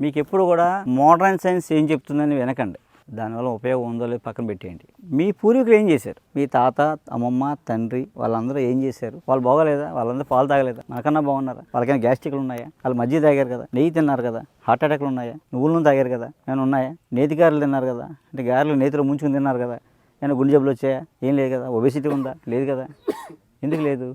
మీకు ఎప్పుడు కూడా మోడర్న్ సైన్స్ ఏం చెప్తుందని వినకండి. దానివల్ల ఉపయోగం ఉందో లేదో పక్కన పెట్టేయండి. మీ పూర్వీకులు ఏం చేశారు? మీ తాత, అమ్మమ్మ, తండ్రి వాళ్ళందరూ ఏం చేశారు? వాళ్ళు బాగోలేదా? వాళ్ళందరూ పాలు తాగలేదా? మనకన్నా బాగున్నారా? వాళ్ళకైనా గ్యాస్ట్రిక్లు ఉన్నాయా? వాళ్ళు మజ్జిగ తాగారు కదా, నెయ్యి తిన్నారు కదా, హార్ట్ అటాక్లు ఉన్నాయా? నువ్వుల నూనె తాగారు కదా, ఏమైనా ఉన్నాయా? నేతి గారెలు తిన్నారు కదా, అంటే గారెలు నేతిలో ముంచుకుని తిన్నారు కదా, ఏమైనా గుండె జబ్బులు వచ్చాయా? ఏం లేదు కదా. ఒబెసిటీ ఉందా? లేదు కదా. ఎందుకు లేదు?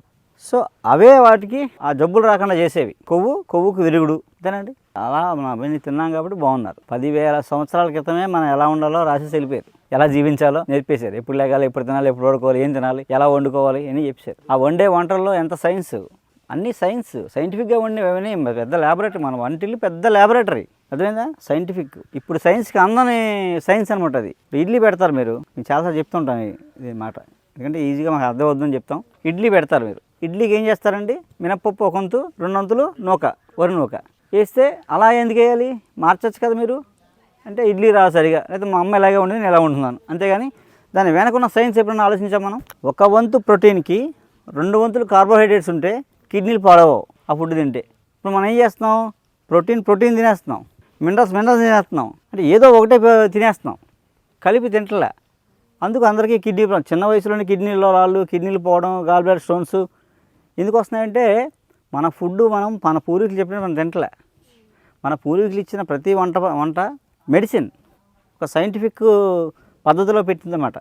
సో అవే వాటికి ఆ జబ్బులు రాకుండా చేసేవి. కొవ్వుకు విరుగుడు అంతేనండి. అలా మన అవన్నీ తిన్నాం కాబట్టి బాగున్నారు. 10,000 సంవత్సరాల క్రితమే మనం ఎలా ఉండాలో రాసేసి వెళ్ళిపోయారు. ఎలా జీవించాలో నేర్పేశారు. ఎప్పుడు లేగాలి, ఎప్పుడు తినాలి, ఎప్పుడు వండుకోవాలి, ఏం తినాలి, ఎలా వండుకోవాలి అని చెప్పారు. ఆ వండే వంటల్లో ఎంత సైన్స్, అన్నీ సైంటిఫిక్గా వండేవన్నీ. పెద్ద ల్యాబొరేటరీ, మన వంటిల్లు పెద్ద ల్యాబొరేటరీ, అర్థమైందా? సైంటిఫిక్. ఇప్పుడు సైన్స్కి అందని సైన్స్ అనమాట అది. ఇడ్లీ పెడతారు మీరు, నేను చాలాసార్లు చెప్తుంటాను ఇది మాట, ఎందుకంటే ఈజీగా మాకు అర్థం అవుతుందని చెప్తాం. ఇడ్లీ పెడతారు మీరు, ఇడ్లీకి ఏం చేస్తారండి? మినప్పప్పు ఒక వంతు, 2 వంతులు నూక, వరి నూక వేస్తే అలా ఎందుకు వేయాలి? మార్చచ్చు కదా మీరు. అంటే ఇడ్లీ రాదు సరిగా, లేదా మా అమ్మ ఇలాగే ఉండి నేను ఎలా ఉంటున్నాను, అంతేగాని దాని వెనకున్న సైన్స్ ఎప్పుడైనా ఆలోచించాం మనం? 1 వంతు ప్రోటీన్కి 2 వంతులు కార్బోహైడ్రేట్స్ ఉంటే కిడ్నీలు పాడవవు ఆ ఫుడ్ తింటే. ఇప్పుడు మనం ఏం చేస్తున్నాం? ప్రోటీన్ తినేస్తున్నాం, మినరల్స్ తినేస్తున్నాం, అంటే ఏదో ఒకటే తినేస్తున్నాం, కలిపి తింటలే. అందుకు అందరికీ కిడ్నీ ప్రాబ్లం, చిన్న వయసులోనే కిడ్నీలో రాళ్ళు, కిడ్నీలు పోవడం, గాల్ బ్లాడర్ స్టోన్స్ ఎందుకు వస్తున్నాయంటే మన ఫుడ్ మన పూర్వీకులు చెప్పిన మనం తింటలే. మన పూర్వీకులు ఇచ్చిన ప్రతి వంట మెడిసిన్ ఒక సైంటిఫిక్ పద్ధతిలో పెట్టిందన్నమాట.